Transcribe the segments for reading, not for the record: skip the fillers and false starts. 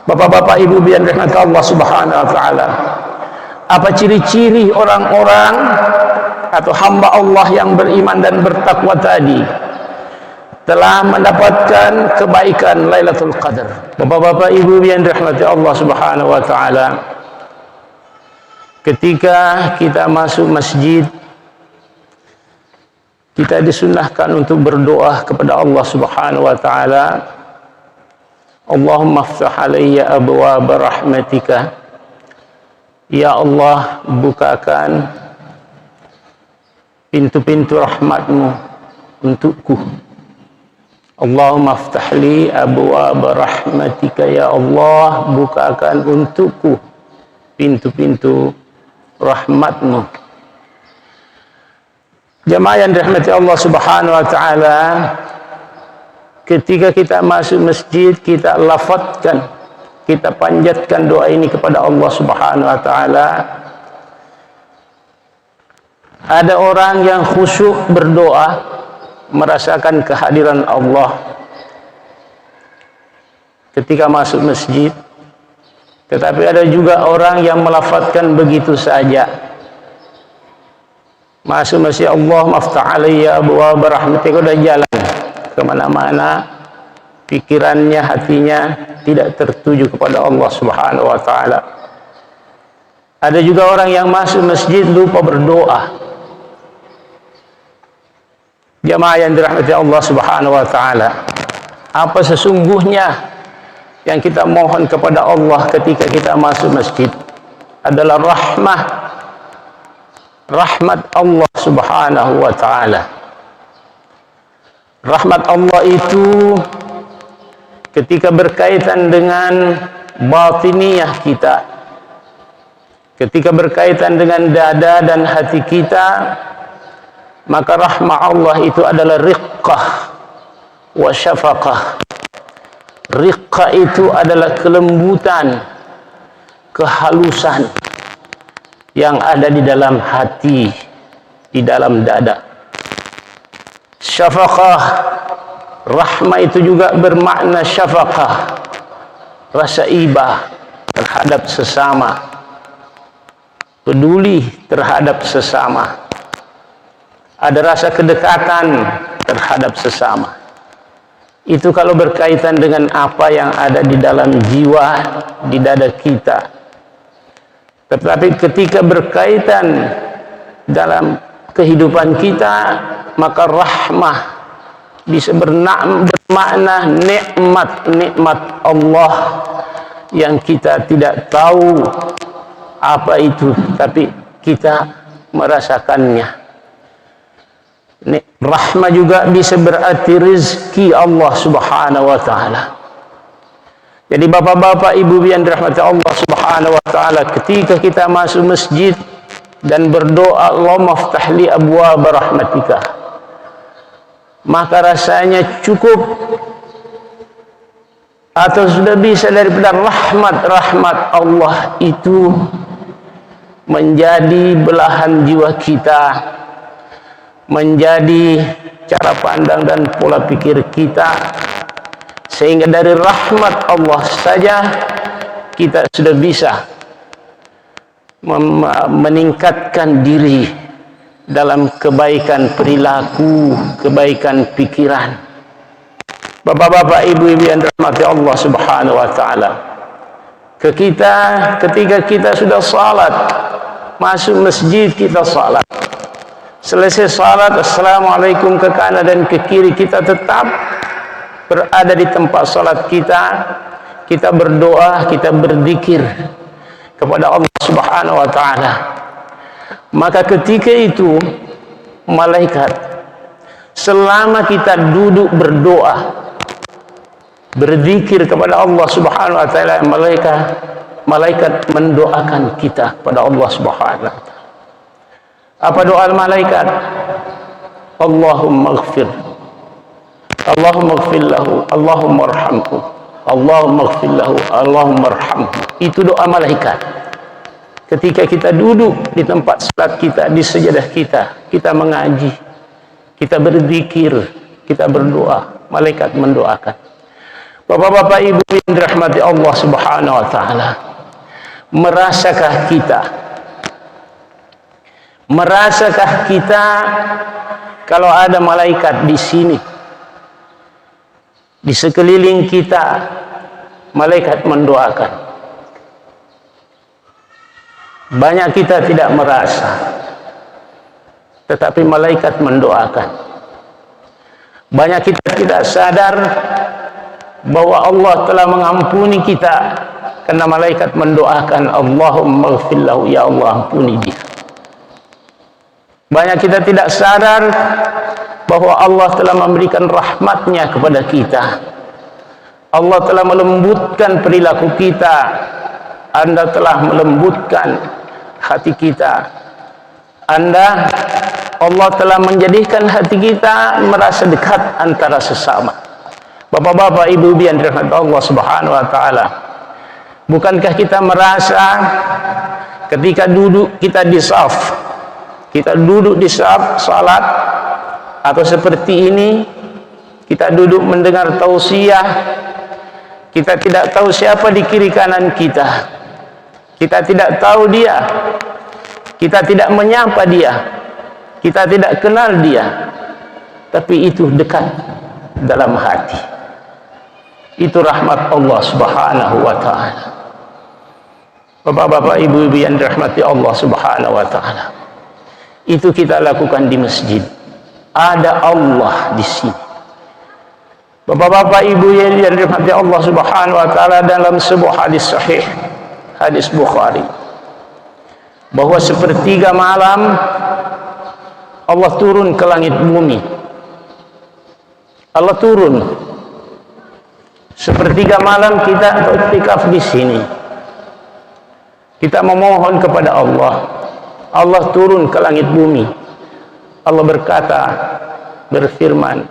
Bapak-bapak, ibu yang dirahmati Allah Subhanahu wa taala, apa ciri-ciri orang-orang atau hamba Allah yang beriman dan bertakwa tadi telah mendapatkan kebaikan Lailatul Qadar? Bapak-bapak, ibu yang dirahmati Allah Subhanahu wa taala, ketika kita masuk masjid, kita disunahkan untuk berdoa kepada Allah Subhanahu wa taala. Allahumma aftah alayya abwaab rahmatika. Ya Allah, bukakan pintu-pintu rahmatmu untukku. Allahumma aftah li abwaab rahmatika. Ya Allah, bukakan untukku pintu-pintu rahmatmu. Jemaah yang dirahmati Allah Subhanahu wa taala, ketika kita masuk masjid, kita lafadzkan, kita panjatkan doa ini kepada Allah Subhanahu wa taala. Ada orang yang khusyuk berdoa, merasakan kehadiran Allah ketika masuk masjid. Tetapi ada juga orang yang melafadzkan begitu saja. Masuk masjid, Allah maftah alayya abwaab rahmatika, udah jalan kemana-mana, pikirannya, hatinya tidak tertuju kepada Allah Subhanahu wa taala. Ada juga orang yang masuk masjid lupa berdoa. Jemaah yang dirahmati Allah Subhanahu wa taala, apa sesungguhnya yang kita mohon kepada Allah ketika kita masuk masjid adalah rahmat Allah Subhanahu wa taala. Rahmat Allah itu ketika berkaitan dengan batiniyah kita, ketika berkaitan dengan dada dan hati kita, maka rahmat Allah itu adalah riqqah wa syafaqah. Riqqah itu adalah kelembutan, kehalusan yang ada di dalam hati, di dalam dada. Syafaqah, rahmah itu juga bermakna syafaqah, rasa ibah terhadap sesama, peduli terhadap sesama, ada rasa kedekatan terhadap sesama. Itu kalau berkaitan dengan apa yang ada di dalam jiwa, di dada kita. Tetapi ketika berkaitan dalam kehidupan kita, maka rahmah bisa bermakna nikmat Allah yang kita tidak tahu apa itu, tapi kita merasakannya. Rahmah juga bisa berarti rezeki Allah Subhanahu wa taala. Jadi bapak-bapak, ibu yang dirahmati Allah Subhanahu wa taala, ketika kita masuk masjid dan berdoa Allahumma aftah li abwaab rahmatika, maka rasanya cukup atau sudah bisa daripada rahmat Allah itu menjadi belahan jiwa kita, menjadi cara pandang dan pola pikir kita, sehingga dari rahmat Allah saja kita sudah bisa meningkatkan diri dalam kebaikan perilaku, kebaikan pikiran. Bapak-bapak, ibu-ibu yang dirahmati Allah Subhanahu wa taala, ketika kita sudah salat, masuk masjid kita salat, selesai salat, assalamualaikum ke kanan dan ke kiri, kita tetap berada di tempat salat kita, kita berdoa, kita berzikir kepada Allah Subhanahu wa taala. Maka ketika itu malaikat, selama kita duduk berdoa, berzikir kepada Allah Subhanahu wa taala, malaikat mendoakan kita kepada Allah Subhanahu wa taala. Apa doa malaikat? Allahumma ighfir, Allahumma ighfir lahu, Allahumma arhamhu, Allahumma ighfir lahu, Allahumma arhamhu. Itu doa malaikat. Ketika kita duduk di tempat salat kita, di sajadah kita mengaji, kita berzikir, kita berdoa, malaikat mendoakan. Bapak-bapak, ibu yang dirahmati Allah Subhanahu wa taala, merasakah kita kalau ada malaikat di sini, di sekeliling kita, malaikat mendoakan? Banyak kita tidak merasa, tetapi malaikat mendoakan. Banyak kita tidak sadar bahwa Allah telah mengampuni kita karena malaikat mendoakan, Allahumma ighfir lahu, ya Allah ampuni dia. Banyak kita tidak sadar bahwa Allah telah memberikan rahmatnya kepada kita. Allah telah melembutkan perilaku kita. Anda telah melembutkan hati kita. Allah telah menjadikan hati kita merasa dekat antara sesama. Bapak-bapak, ibu-ibu yang dirahmati Allah Subhanahu wa taala, bukankah kita merasa ketika duduk kita di saf, salat, atau seperti ini kita duduk mendengar tausiah, kita tidak tahu siapa di kiri kanan kita, kita tidak tahu dia, kita tidak menyapa dia, kita tidak kenal dia, tapi itu dekat dalam hati. Itu rahmat Allah Subhanahu wa taala. Bapak-bapak, ibu-ibu yang dirahmati Allah Subhanahu wa taala, itu kita lakukan di masjid. Ada Allah di sini. Bapak-bapak, ibu yang dirahmati Allah Subhanahu wa taala, dalam sebuah hadis sahih, hadis Bukhari, bahwa sepertiga malam Allah turun ke langit bumi. Allah turun. Sepertiga malam kita iktikaf di sini. Kita memohon kepada Allah. Allah turun ke langit bumi. Allah berkata, berfirman,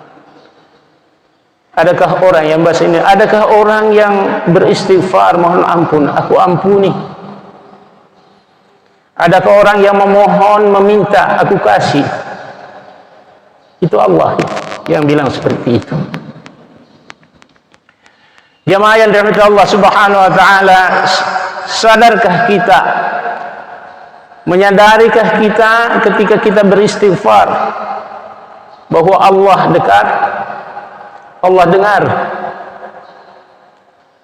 adakah orang yang bahasa ini, adakah orang yang beristighfar mohon ampun, aku ampuni? Adakah orang yang memohon, meminta, aku kasih? Itu Allah yang bilang seperti itu. Jamaah yang dirahmati Allah Subhanahu wa taala, sadarkah kita, menyadarikah kita ketika kita beristighfar bahwa Allah dekat, Allah dengar?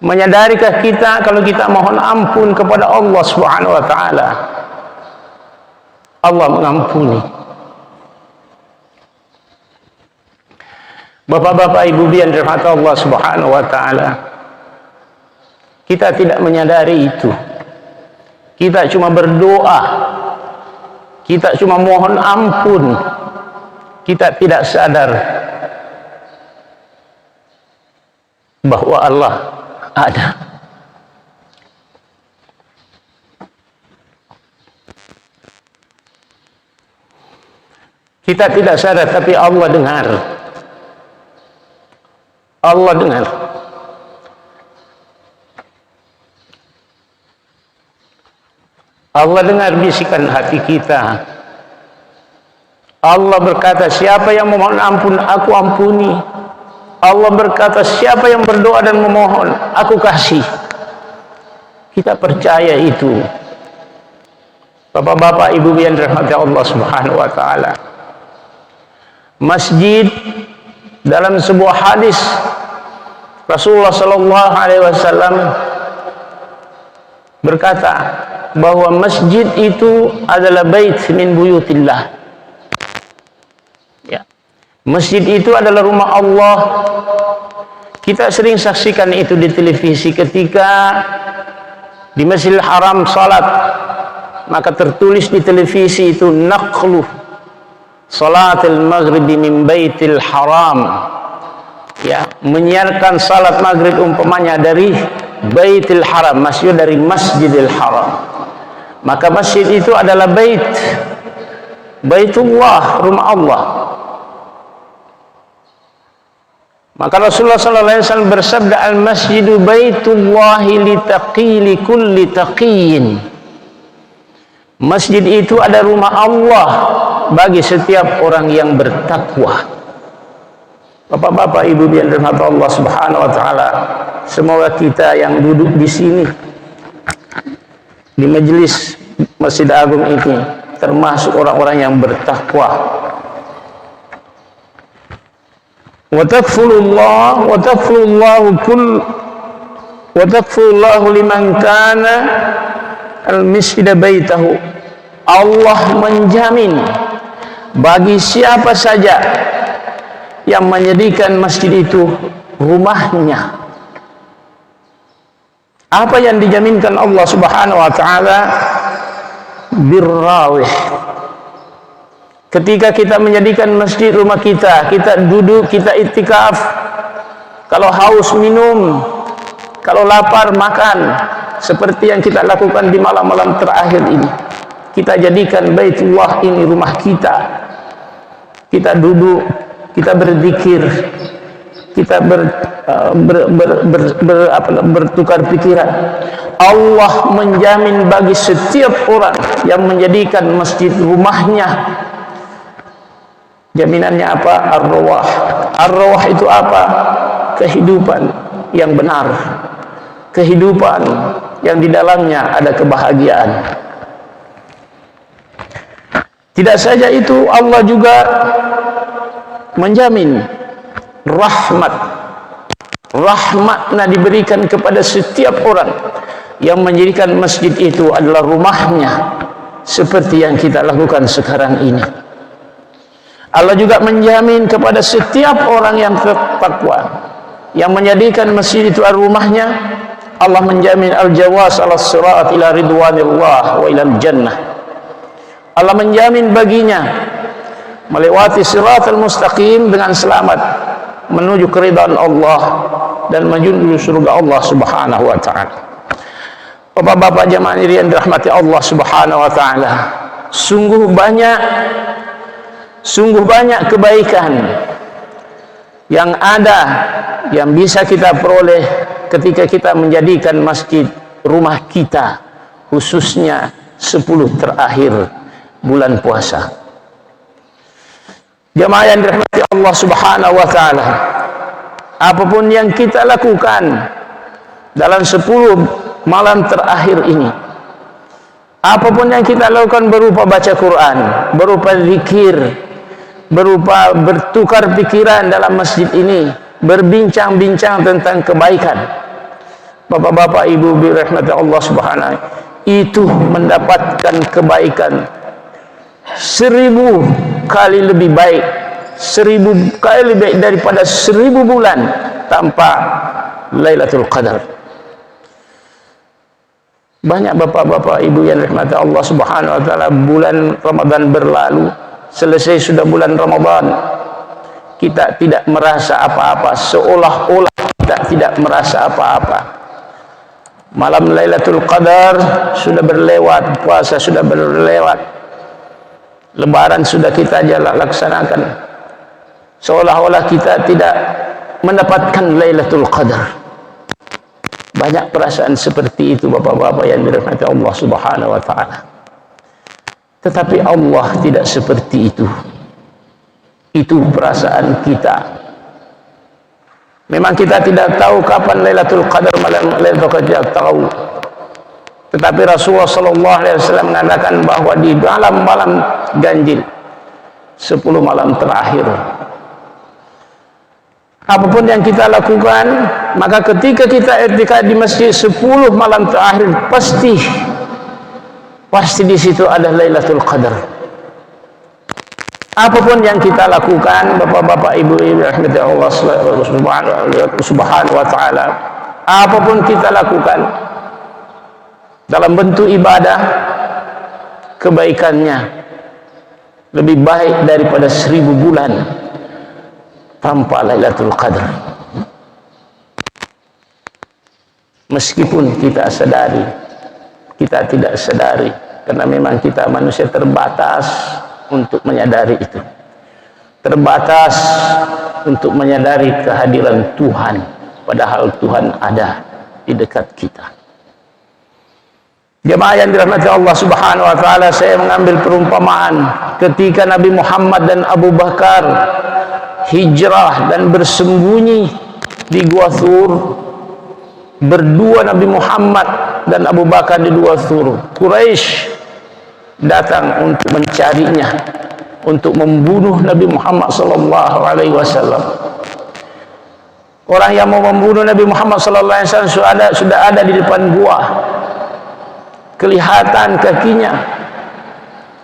Menyadarikah kita kalau kita mohon ampun kepada Allah Subhanahu wa taala, Allah mengampuni? Bapak-bapak, ibu yang dirahmati Allah Subhanahu wa taala, kita tidak menyadari itu. Kita cuma berdoa, kita cuma mohon ampun, kita tidak sadar bahwa Allah ada. Kita tidak sadar, tapi Allah dengar. Allah dengar. Allah dengar bisikan hati kita. Allah berkata, siapa yang memohon ampun, aku ampuni. Allah berkata, siapa yang berdoa dan memohon, aku kasih. Kita percaya itu. Bapak-bapak, ibu yang dirahmati Allah Subhanahu wa taala, masjid, dalam sebuah hadis Rasulullah sallallahu alaihi wasallam berkata bahwa masjid itu adalah bait min buyutillah. Ya. Masjid itu adalah rumah Allah. Kita sering saksikan itu di televisi ketika di Masjidil Haram salat, maka tertulis di televisi itu naqlu salatil maghribi min baitil haram. Ya, menyiarkan salat maghrib umpamanya dari Baitul Haram, maksudnya dari Masjidil Haram. Maka masjid itu adalah Baitullah, rumah Allah. Maka Rasulullah SAW bersabda, al-masjidu baitullahi litaqili kulli taqiyin. Masjid itu ada rumah Allah bagi setiap orang yang bertakwa. Bapak-bapak, ibu yang dirahmati Allah Subhanahu wa taala, semoga kita yang duduk di sini di majelis Masjid Agung ini termasuk orang-orang yang bertakwa. Wa takfurullahu liman kana al-masjid baitahu. Allah menjamin bagi siapa saja yang menjadikan masjid itu rumahnya. Apa yang dijaminkan Allah Subhanahu wa taala? Birrawih. Ketika kita menjadikan masjid rumah kita, kita duduk, kita iktikaf. Kalau haus minum, kalau lapar makan, seperti yang kita lakukan di malam-malam terakhir ini. Kita jadikan Baitullah ini rumah kita. Kita duduk, kita berzikir, kita bertukar pikiran. Allah menjamin bagi setiap orang yang menjadikan masjid rumahnya. Jaminannya apa? Ar-rawah. Ar-rawah itu apa? Kehidupan yang benar, kehidupan yang di dalamnya ada kebahagiaan. Tidak saja itu, Allah juga menjamin rahmat. Rahmatnya diberikan kepada setiap orang yang menjadikan masjid itu adalah rumahnya, seperti yang kita lakukan sekarang ini. Allah juga menjamin kepada setiap orang yang bertakwa, yang menjadikan masjid itu rumahnya. Allah menjamin al-jawaz ala sirat ila ridwanillah wa ila al-jannah. Allah menjamin baginya melewati siratal mustaqim dengan selamat menuju keridhaan Allah dan menuju surga Allah Subhanahu wa taala. Bapak-bapak jemaah yang dirahmati Allah Subhanahu wa taala, sungguh banyak kebaikan yang ada, yang bisa kita peroleh ketika kita menjadikan masjid rumah kita, khususnya 10 terakhir bulan puasa. Jemaah yang dirahmati Allah Subhanahu wa taala, apapun yang kita lakukan dalam 10 malam terakhir ini, apapun yang kita lakukan berupa baca Quran, berupa zikir, berupa bertukar pikiran dalam masjid ini, berbincang-bincang tentang kebaikan, bapak-bapak, ibu dirahmati Allah Subhanahu, itu mendapatkan kebaikan 1000 kali lebih baik, 1000 kali lebih baik daripada 1000 bulan tanpa Lailatul Qadar. Banyak bapak-bapak, ibu yang dirahmati Allah Subhanahu wa taala, bulan Ramadan berlalu, selesai sudah bulan Ramadan, kita tidak merasa apa-apa, seolah-olah kita tidak merasa apa-apa. Malam Lailatul Qadar sudah berlewat, puasa sudah berlewat, Lebaran sudah kita laksanakan, seolah-olah kita tidak mendapatkan Lailatul Qadar. Banyak perasaan seperti itu bapak-bapak yang dirahmati Allah Subhanahu wa taala. Tetapi Allah tidak seperti itu. Itu perasaan kita. Memang kita tidak tahu kapan Lailatul Qadar, malam Lailatul Qadar tidak tahu. Tetapi Rasulullah sallallahu alaihi wasallam mengatakan bahwa di dalam malam ganjil 10 malam terakhir, apapun yang kita lakukan, maka ketika kita i'tikaf di masjid 10 malam terakhir, pasti di situ ada Lailatul Qadar. Apapun yang kita lakukan, bapak-bapak, ibu-ibu rahmati Allah Subhanahu wa taala, apapun kita lakukan dalam bentuk ibadah, kebaikannya lebih baik daripada 1000 bulan tanpa Lailatul Qadar. Meskipun kita sadari, kita tidak sadari, karena memang kita manusia terbatas untuk menyadari itu, terbatas untuk menyadari kehadiran Tuhan, padahal Tuhan ada di dekat kita. Jemaah yang dirahmati Allah Subhanahu wa taala, saya mengambil perumpamaan ketika Nabi Muhammad dan Abu Bakar hijrah dan bersembunyi di Gua Thur. Berdua Nabi Muhammad dan Abu Bakar di Gua Thur. Quraisy datang untuk mencarinya, untuk membunuh Nabi Muhammad sallallahu alaihi wasallam. Orang yang mau membunuh Nabi Muhammad sallallahu alaihi wasallam sudah ada di depan gua. Kelihatan kakinya.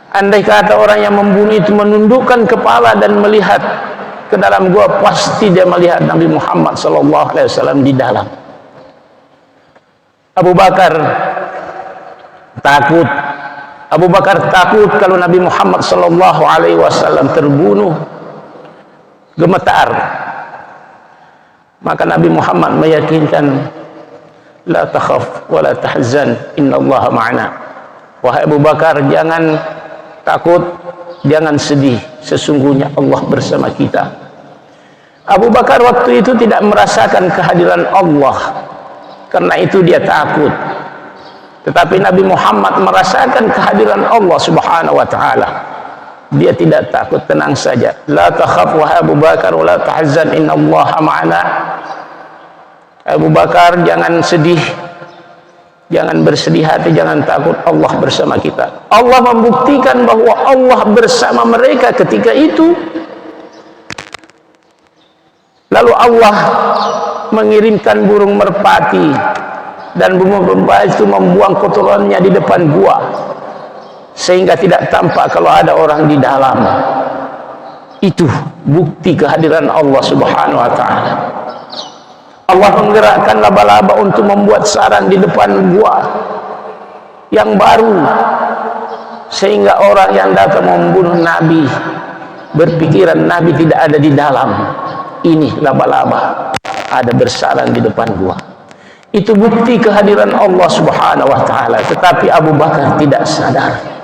Andai kata orang yang membunuh itu menundukkan kepala dan melihat ke dalam gua, pasti dia melihat Nabi Muhammad sallallahu alaihi wasallam di dalam. Abu Bakar takut. Abu Bakar takut kalau Nabi Muhammad sallallahu alaihi wasallam terbunuh, gemetar. Maka Nabi Muhammad meyakinkan, la takhaf wa la tahzan, innallaha ma'ana. Wahai Abu Bakar, jangan takut, jangan sedih, sesungguhnya Allah bersama kita. Abu Bakar waktu itu tidak merasakan kehadiran Allah, karena itu dia takut. Tetapi Nabi Muhammad merasakan kehadiran Allah Subhanahu wa taala. Dia tidak takut, tenang saja. La takhaf wahai Abu Bakar wa la tahzan, innallaha ma'ana. Abu Bakar, jangan sedih, jangan bersedih hati, jangan takut, Allah bersama kita. Allah membuktikan bahwa Allah bersama mereka ketika itu. Lalu Allah mengirimkan burung merpati, dan burung merpati itu membuang kotorannya di depan gua, sehingga tidak tampak kalau ada orang di dalam. Itu bukti kehadiran Allah Subhanahu wa taala. Allah menggerakkan laba-laba untuk membuat sarang di depan gua yang baru, sehingga orang yang datang membunuh Nabi berpikiran Nabi tidak ada di dalam. Ini laba-laba ada bersarang di depan gua. Itu bukti kehadiran Allah Subhanahu wa taala. Tetapi Abu Bakar tidak sadar.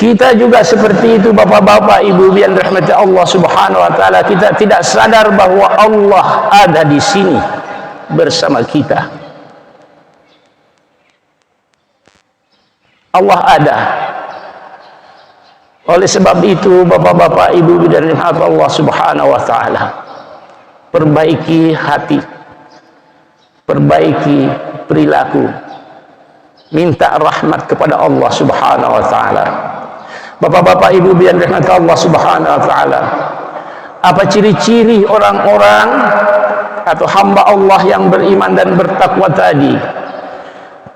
Kita juga seperti itu, bapak-bapak, ibu yang dirahmati Allah Subhanahu wa taala. Kita tidak sadar bahwa Allah ada di sini bersama kita. Allah ada. Oleh sebab itu, bapak-bapak, ibu yang dirahmati Allah Subhanahu wa taala, perbaiki hati, perbaiki perilaku, minta rahmat kepada Allah Subhanahu wa taala. Bapak-bapak, ibu yang dirahmati Allah Subhanahu wa taala, apa ciri-ciri orang-orang atau hamba Allah yang beriman dan bertakwa tadi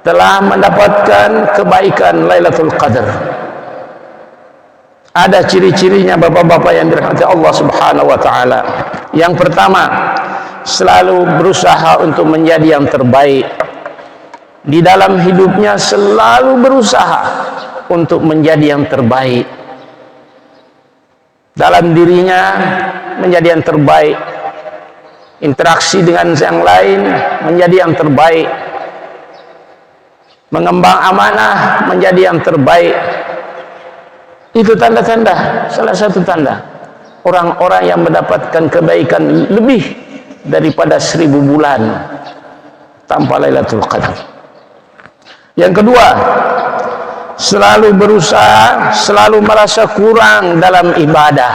telah mendapatkan kebaikan Lailatul Qadar? Ada ciri-cirinya, bapak-bapak yang dirahmati Allah Subhanahu wa taala. Yang pertama, selalu berusaha untuk menjadi yang terbaik. Di dalam hidupnya selalu berusaha untuk menjadi yang terbaik. Dalam dirinya menjadi yang terbaik. Interaksi dengan yang lain menjadi yang terbaik. Mengembang amanah menjadi yang terbaik. Itu tanda-tanda, salah satu tanda orang-orang yang mendapatkan kebaikan lebih daripada 1000 bulan tanpa Lailatul Qadar. Yang kedua, selalu berusaha, selalu merasa kurang dalam ibadah.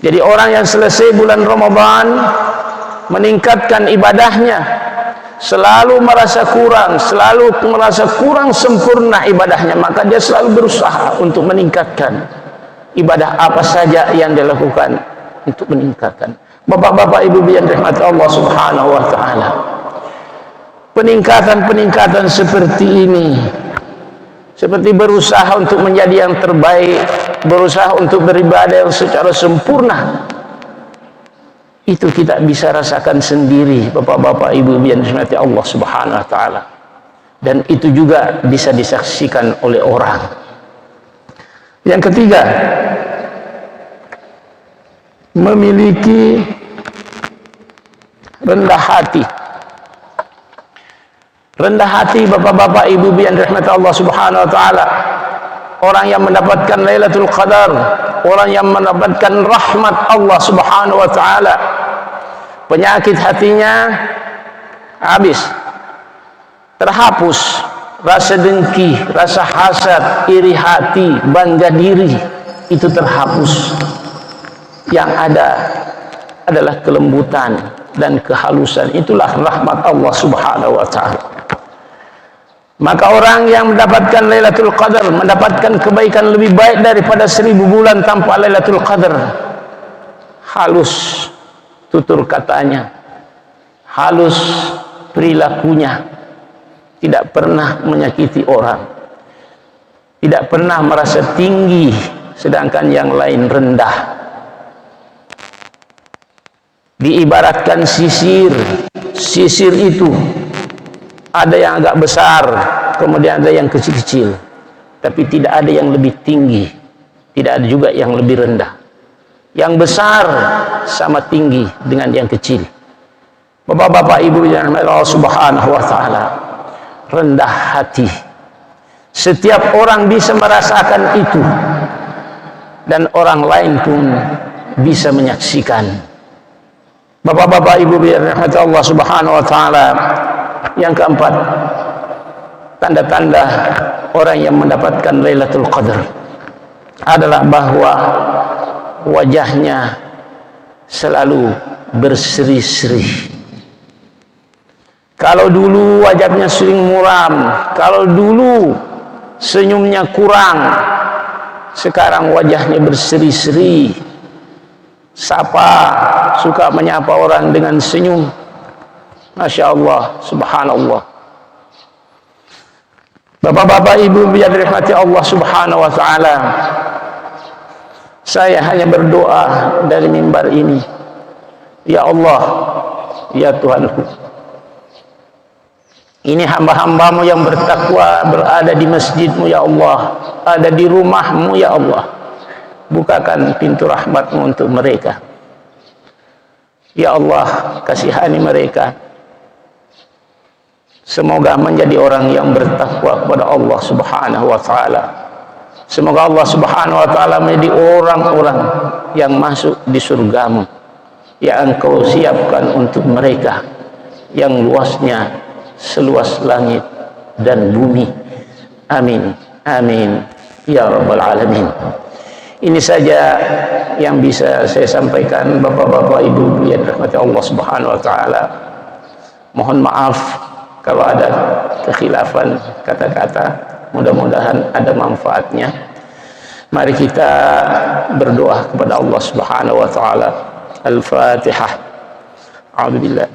Jadi orang yang selesai bulan Ramadan meningkatkan ibadahnya, selalu merasa kurang sempurna ibadahnya, maka dia selalu berusaha untuk meningkatkan ibadah apa saja yang dia lakukan untuk meningkatkan. Bapak-bapak, ibu yang dirahmati Allah Subhanahu wa taala, peningkatan-peningkatan seperti ini, seperti berusaha untuk menjadi yang terbaik, berusaha untuk beribadah yang secara sempurna, itu kita bisa rasakan sendiri, bapak-bapak, ibu yang dirahmati Allah Subhanahu wa taala. Dan itu juga bisa disaksikan oleh orang. Yang ketiga, memiliki rendah hati. Rendah hati, bapak-bapak, ibu yang dirahmati Allah Subhanahu wa taala. Orang yang mendapatkan Lailatul Qadar, orang yang mendapatkan rahmat Allah Subhanahu wa taala, penyakit hatinya habis. terhapus rasa dengki, rasa hasad, iri hati, bangga diri, itu terhapus. Yang ada adalah kelembutan dan kehalusan. Itulah rahmat Allah Subhanahu wa ta'ala. Maka orang yang mendapatkan Lailatul Qadar mendapatkan kebaikan lebih baik daripada 1000 bulan tanpa Lailatul Qadar. Halus tutur katanya, halus perilakunya, tidak pernah menyakiti orang, tidak pernah merasa tinggi sedangkan yang lain rendah. Diibaratkan sisir, sisir itu ada yang agak besar, kemudian ada yang kecil-kecil, tapi tidak ada yang lebih tinggi, tidak ada juga yang lebih rendah. Yang besar sama tinggi dengan yang kecil. Bapak-bapak, ibu yang Allah Subhanahu wa ta'ala, rendah hati. Setiap orang bisa merasakan itu, dan orang lain pun bisa menyaksikan. Bapak-bapak, ibu yang Allah Subhanahu wa ta'ala, yang keempat, tanda-tanda orang yang mendapatkan Lailatul Qadar adalah bahwa wajahnya selalu berseri-seri. Kalau dulu wajahnya sering muram, kalau dulu senyumnya kurang, sekarang wajahnya berseri-seri. Sapa, suka menyapa orang dengan senyum. Masya Allah, subhanallah. Bapak-bapak, ibu yang dirahmati Allah Subhanahu wa ta'ala, saya hanya berdoa dari mimbar ini, ya Allah, ya Tuhanku, ini hamba-hambamu yang bertakwa berada di masjidmu ya Allah, ada di rumahmu ya Allah, bukakan pintu rahmatmu untuk mereka ya Allah, kasihani mereka. Semoga menjadi orang yang bertakwa kepada Allah Subhanahu wa ta'ala. Semoga Allah Subhanahu wa ta'ala menjadi orang-orang yang masuk di surgamu yang engkau siapkan untuk mereka, yang luasnya seluas langit dan bumi. Amin, amin ya rabbal alamin. Ini saja yang bisa saya sampaikan, bapak-bapak, ibu yang dirahmati Allah Subhanahu wa ta'ala. Mohon maaf kalau ada kekhilafan kata-kata, mudah-mudahan ada manfaatnya. Mari kita berdoa kepada Allah Subhanahu wa ta'ala. Al-Fatihah. A'udzubillah.